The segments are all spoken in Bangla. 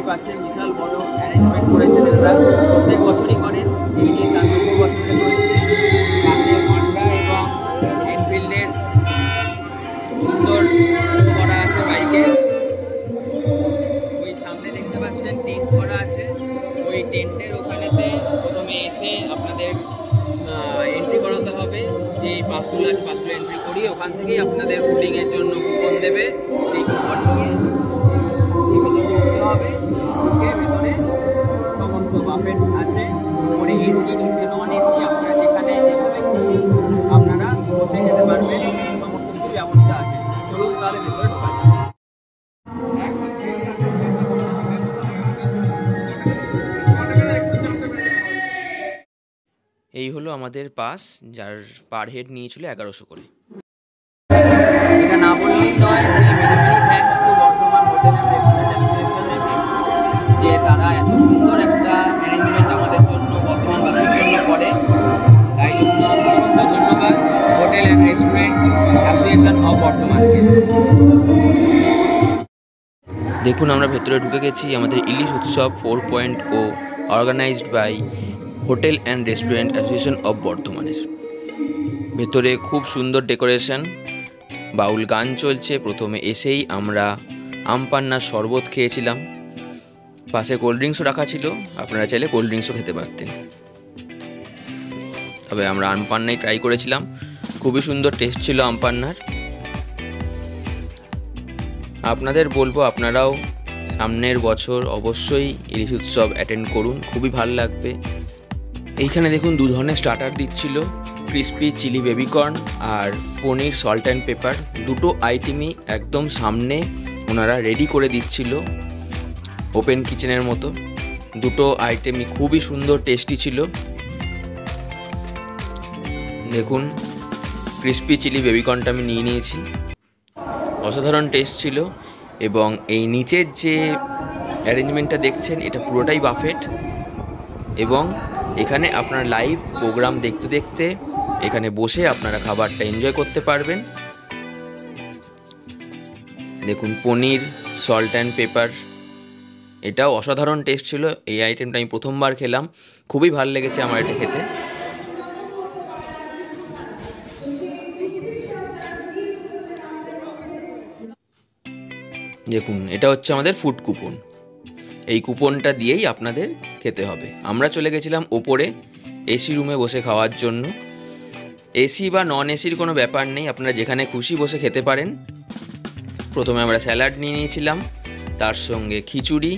দেখতেই পাচ্ছেন বিশাল বড় অ্যারেঞ্জমেন্ট করেছেন এরা, প্রত্যেক বছরই করেন। এই নিয়ে 4 নম্বর বছরে চলছে। পাশে হন্ডা এবং এনফিল্ডের সুন্দর করা আছে বাইকে। ওই সামনে দেখতে পাচ্ছেন টেন্ট করা আছে। ওই টেন্টের ওখানেতে প্রথমে এসে আপনাদের এন্ট্রি করাতে হবে। যে পাসগুলো আছে পাসগুলো এন্ট্রি করিয়ে ওখান থেকেই আপনাদের ফুডিংয়ের জন্য কুপন দেবে। সেই কুপন নিয়ে ভেতরে হবে। ভেতরে সমস্ত বাফেট আছে, উপরে এসি, নিচে নন এসি। আপনারা যেখানে যেভাবে খুশি আপনারা বসে খেতে পারবেন, সমস্ত কিছু ব্যবস্থা আছে। চলুন তাহলে ভেতরে ঢোকা যাক। এই হলো আমাদের পাস, যার পার হেড নিয়েছিল 1100 করে। এটা না বললেই নয় যে many thanks to Bardhaman hotel and restaurant অ্যাসোসিয়েশনের, যে তারা এত সুন্দর একটা অ্যারেঞ্জমেন্ট আমাদের জন্য বর্ধমানবাসীর জন্য করে। তাই জন্য অসংখ্য ধন্যবাদ hotel and restaurant association of বর্ধমানকে। দেখুন আমরা ভেতরে ঢুকে গেছি। আমাদের ইলিশ উৎসব 4.0 organised by hotel and restaurant association of বর্ধমানের। ভেতরে খুব সুন্দর ডেকোরেশন, বাউল গান চলছে। প্রথমে এসেই আমরা আমপান্নার শরবত খেয়েছিলাম, পাশে কোল্ড ড্রিঙ্কসও রাখা ছিল, আপনারা চাইলে কোল্ড ড্রিঙ্কসও খেতে পারতেন। তবে আমরা আমপান্নাই ট্রাই করেছিলাম, খুবই সুন্দর টেস্ট ছিল আমপান্নার। আপনাদের বলবো আপনারাও সামনের বছর অবশ্যই ইলিশ উৎসব অ্যাটেন্ড করুন, খুবই ভালো লাগবে। এইখানে দেখুন 2 ধরনের স্টার্টার দিচ্ছিল, ক্রিসপি চিলি বেবিকর্ন আর পনির সল্ট অ্যান্ড পেপার। দুটো আইটেমই একদম সামনে ওনারা রেডি করে দিচ্ছিল, ওপেন কিচেনের মতো। দুটো আইটেমই খুবই সুন্দর টেস্টি ছিল। দেখুন ক্রিসপি চিলি বেবিকর্নটা আমি নিয়ে নিয়েছি, অসাধারণ টেস্ট ছিল। এবং এই নিচের যে অ্যারেঞ্জমেন্টটা দেখছেন এটা পুরোটাই বাফেট, এবং এখানে আপনার লাইভ প্রোগ্রাম দেখতে দেখতে এখানে বসে আপনারা খাবারটা এনজয় করতে পারবেন। দেখুন পনির সল্ট অ্যান্ড পেপার, এটাও অসাধারণ টেস্ট ছিল। এই আইটেমটা আমি প্রথমবার খেলাম, খুবই ভালো লেগেছে আমার এটা খেতে। দেখুন এটা হচ্ছে আমাদের ফুড কুপন, এই কুপনটা দিয়েই আপনাদের খেতে হবে। আমরা চলে গেছিলাম ওপরে এসি রুমে বসে খাওয়ার জন্য। এসি বা নন এসির কোনো ব্যাপার নেই, আপনারা যেখানে খুশি বসে খেতে পারেন। প্রথমে আমরা স্যালাড নিয়ে নিয়েছিলাম, তার সঙ্গে খিচুড়ি,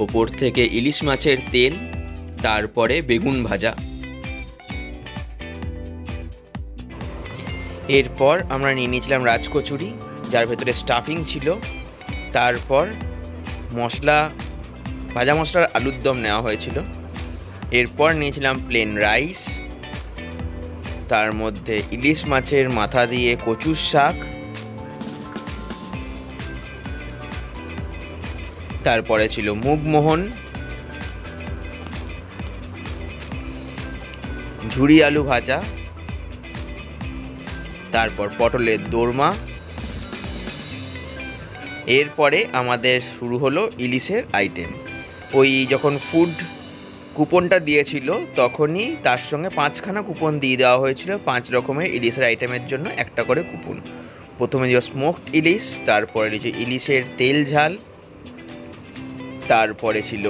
ওপর থেকে ইলিশ মাছের তেল, তারপরে বেগুন ভাজা। এরপর আমরা নিয়ে নিয়েছিলাম রাজকচুরি, যার ভেতরে স্টাফিং ছিল। তারপর ভাজা মশলার আলুর দম নেওয়া হয়েছিল। এরপর নিয়েছিলাম প্লেন রাইস, তার মধ্যে ইলিশ মাছের মাথা দিয়ে কচুর শাক, তারপরে ছিল মুগমোহন, ঝুরি আলু ভাজা, তারপর পটলের দোরমা। এরপরে আমাদের শুরু হলো ইলিশের আইটেম। ওই যখন ফুড কুপনটা দিয়েছিল তখনই তার সঙ্গে 5খানা কুপন দিয়ে দেওয়া হয়েছিল, 5 রকমের ইলিশের আইটেমের জন্য একটা করে কুপন। প্রথমে ছিল স্মোকড ইলিশ, তারপরে ছিল ইলিশের তেল ঝাল, তারপরে ছিল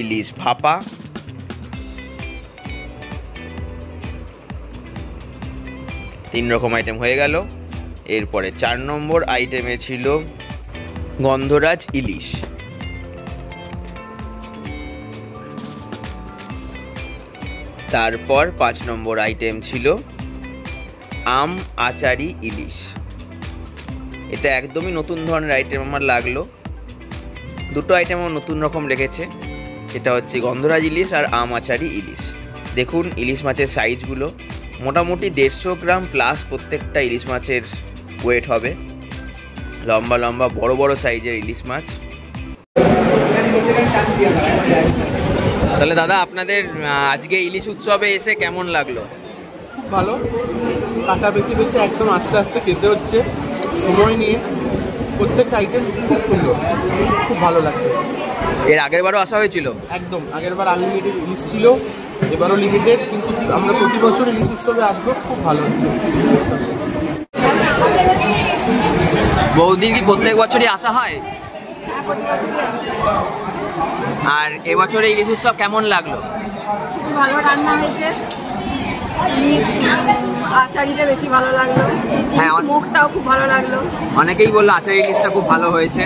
ইলিশ ভাপা, তিন রকম আইটেম হয়ে গেল। এরপরে 4 নম্বর আইটেমে ছিল গন্ধরাজ ইলিশ। তারপর 5 নম্বর আইটেম ছিল আম আচারি ইলিশ। এটা একদমই নতুন ধরনের আইটেম আমার লাগলো, দুটো আইটেম আমার নতুন রকম লেগেছে। এটা হচ্ছে গন্ধরাজ ইলিশ আর আম আচারি ইলিশ। দেখুন ইলিশ মাছের সাইজগুলো মোটামুটি 150 গ্রাম প্লাস প্রত্যেকটা ইলিশ মাছের ওয়েট হবে। লম্বা লম্বা বড় বড় সাইজের ইলিশ মাছ। তাহলে দাদা আপনাদের আজকে ইলিশ উৎসবে এসে কেমন লাগলো? খুব ভালো, কাঁচা বেছে বেছে একদম আস্তে আস্তে খেতে হচ্ছে, সময় নিয়ে। প্রত্যেকটা আইটেম খুব সুন্দর, খুব ভালো লাগছে। এর আগের বারও আসা হয়েছিল? একদম, আগের বার আনলিমিটেড ইলিশ ছিল, এবারও লিমিটেড, কিন্তু আমরা প্রতি বছর ইলিশ উৎসবে আসবো, খুব ভালো হচ্ছে ইলিশ উৎসবে। বৌদির কি প্রত্যেক বছরই আসা হয়? আর এবছরে ইলিশ উৎসব কেমন লাগলো? ভালো রান্না হয়েছে, আচারিটা বেশি ভালো লাগলো, হ্যাঁ, স্মোকটাও খুব ভালো লাগলো। অনেকেই বললো আচার ইলিশটা খুব ভালো হয়েছে।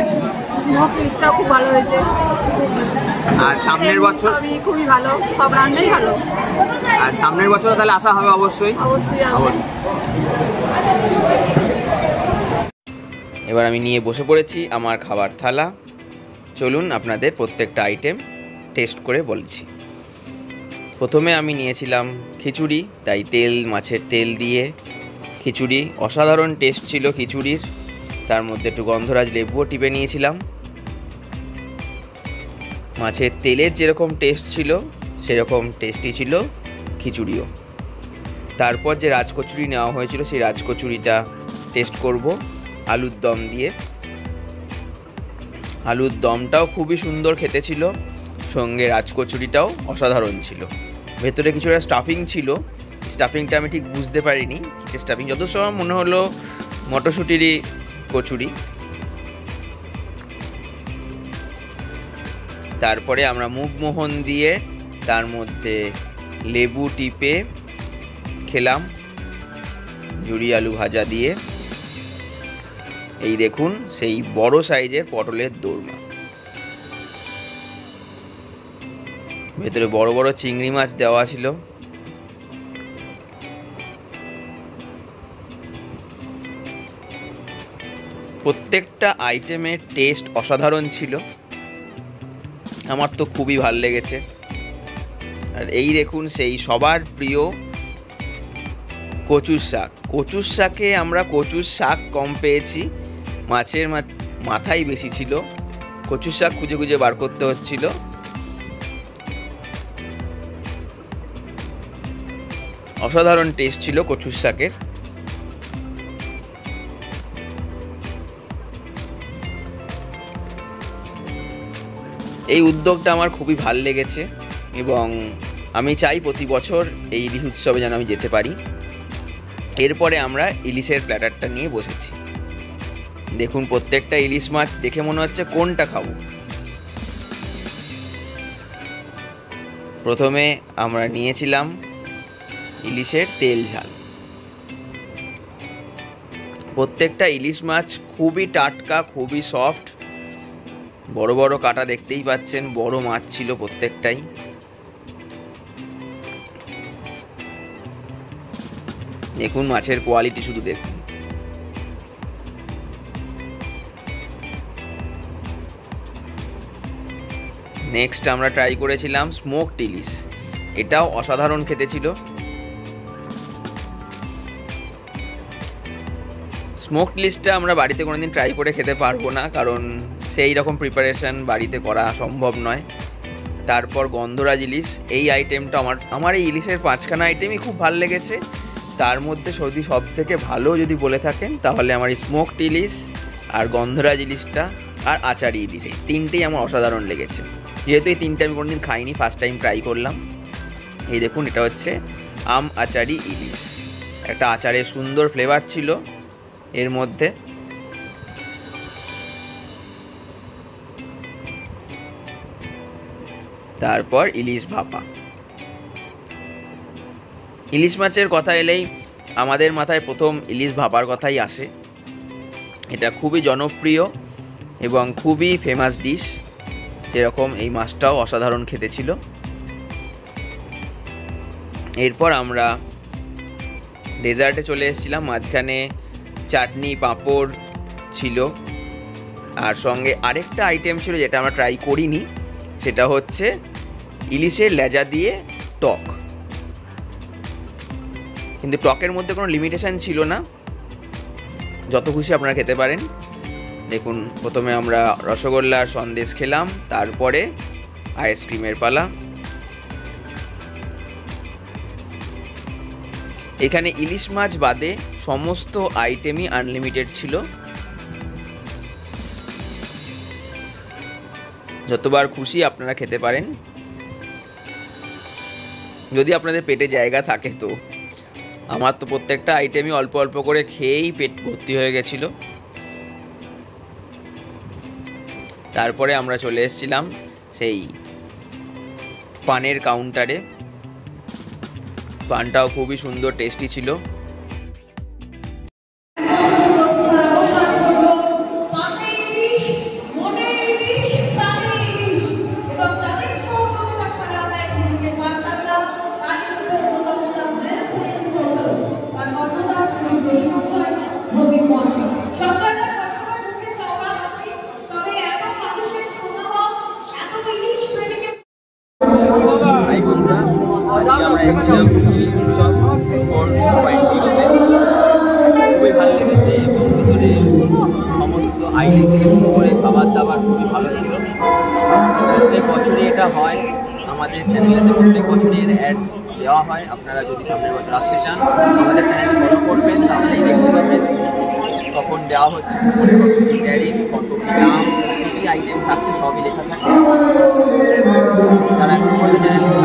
স্মোক ইলিশটাও খুব ভালো হয়েছে। আর সামনের বছর? সবই খুবই ভালো, সব রান্নাই ভালো। আর সামনের বছর তাহলে আসা হবে অবশ্যই? অবশ্যই আসবে। এবার আমি নিয়ে বসে পড়েছি আমার খাবার থালা। চলুন আপনাদের প্রত্যেকটা আইটেম টেস্ট করে বলছি। প্রথমে আমি নিয়েছিলাম খিচুড়ি, তাই মাছের তেল দিয়ে খিচুড়ি, অসাধারণ টেস্ট ছিল খিচুড়ির। তার মধ্যে একটু গন্ধরাজ লেবুও টিপে নিয়েছিলাম। মাছের তেলের যেরকম টেস্ট ছিল সেরকম টেস্টি ছিল খিচুড়িও। তারপর যে রাজকচুরি নেওয়া হয়েছিল সেই রাজকচুরিটা টেস্ট করব আলুর দম দিয়ে। আলুর দমটাও খুবই সুন্দর খেতে ছিল, সঙ্গে রাজকচুরিটাও অসাধারণ ছিল। ভেতরে কিছুটা স্টাফিং ছিল, স্টাফিংটা আমি ঠিক বুঝতে পারিনি কিসের স্টাফিং, যত সময় মনে হলো মটরশুঁটিরই কচুরি। তারপরে আমরা মুগমোহন দিয়ে তার মধ্যে লেবু টিপে খেলাম ঝুরি আলু ভাজা দিয়ে। এই দেখুন সেই বড় সাইজের পটলের দোরমা, ভেতরে বড় বড় চিংড়ি মাছ দেওয়া ছিল। প্রত্যেকটা আইটেমের টেস্ট অসাধারণ ছিল, আমার তো খুবই ভালো লেগেছে। আর এই দেখুন সেই সবার প্রিয় কচুর শাক। কচুর শাকে আমরা কচুর শাক কম পেয়েছি, মাছের মাথাই বেশি ছিল। কচুর শাক খুঁজে খুঁজে বার করতে হচ্ছিল। অসাধারণ টেস্ট ছিল কচুর শাকের। এই উদ্যোগটা আমার খুবই ভালো লেগেছে এবং আমি চাই প্রতি বছর এই ইলিশ উৎসবে যেন আমি যেতে পারি। এরপরে আমরা ইলিশের প্ল্যাটারটা নিয়ে বসেছি। দেখুন প্রত্যেকটা ইলিশ মাছ দেখে মনে হচ্ছে কোনটা খাবো। প্রথমে আমরা নিয়েছিলাম ইলিশের তেল ঝাল। প্রত্যেকটা ইলিশ মাছ খুবই টাটকা, খুবই সফট, বড় বড় কাটা দেখতেই পাচ্ছেন, বড় মাছ ছিল প্রত্যেকটাই। দেখুন মাছের কোয়ালিটি শুধু দেখুন। নেক্সট আমরা ট্রাই করেছিলাম স্মোকড ইলিশ, এটাও অসাধারণ খেতে ছিল। স্মোকড ইলিশটা আমরা বাড়িতে কোনোদিন ট্রাই করে খেতে পারবো না, কারণ সেই রকম প্রিপারেশন বাড়িতে করা সম্ভব নয়। তারপর গন্ধরাজ ইলিশ, এই আইটেমটা আমার এই ইলিশের 5খানা আইটেমই খুব ভালো লেগেছে। তার মধ্যে যদি সব থেকে ভালো যদি বলে থাকেন তাহলে আমার এই স্মোকড ইলিশ আর গন্ধরাজ ইলিশটা আর আচারি ইলিশ, এই তিনটেই আমার অসাধারণ লেগেছে। যেহেতু এই তিনটে আমি কোনোদিন খাইনি, ফার্স্ট টাইম ট্রাই করলাম। এই দেখুন এটা হচ্ছে আম আচারি ইলিশ, একটা আচারের সুন্দর ফ্লেভার ছিল এর মধ্যে। তারপর ইলিশ ভাপা। ইলিশ মাছের কথা এলেই আমাদের মাথায় প্রথম ইলিশ ভাপার কথাই আসে। এটা খুবই জনপ্রিয় এবং খুবই ফেমাস ডিশ, সেরকম এই মাছটাও অসাধারণ খেতে ছিল। এরপর আমরা ডেজার্টে চলে এসেছিলাম। মাঝখানে চাটনি পাঁপড় ছিল, আর সঙ্গে আরেকটা আইটেম ছিল যেটা আমরা ট্রাই করিনি, সেটা হচ্ছে ইলিশের লেজা দিয়ে টক। কিন্তু টকের মধ্যে কোনো লিমিটেশন ছিল না, যত খুশি আপনারা খেতে পারেন। দেখুন প্রথমে আমরা রসগোল্লার সন্দেশ খেলাম, তারপরে আইসক্রিমের পালা। এখানে ইলিশ মাছ বাদে সমস্ত আইটেমই আনলিমিটেড ছিল। যতবার খুশি আপনারা খেতে পারেন, যদি আপনাদের পেটে জায়গা থাকে তো। আমার তো প্রত্যেকটা আইটেমই অল্প অল্প করে খেয়েই পেট ভর্তি হয়ে গেছিলো। তারপরে আমরা চলে এসেছিলাম সেই পানের কাউন্টারে। পানটাও খুবই সুন্দর, টেস্টি ছিল। হাই বন্ধুরা, আজকে আমরা এসেছিলাম ইলিশ উৎসব 4.0-তে। খুবই ভালো লেগেছে এবং ভিতরে সমস্ত আইটেম থেকে শুরু করে খাবার দাবার খুবই ভালো ছিল। প্রত্যেক বছরই এটা হয় আমাদের চ্যানেলেতে, প্রত্যেক বছরই এর অ্যাড দেওয়া হয়। আপনারা যদি সামনের বছর আসতে চান আমাদের চ্যানেলটি ফলো করবেন, তাহলেই দেখতে পাবেন কখন দেওয়া হচ্ছে, কত কী ট্যারিফ, কত কী দাম, কী কী আইটেম থাকছে সবই লেখা থাকে। তারা এখন পর্যন্ত চ্যানেলটি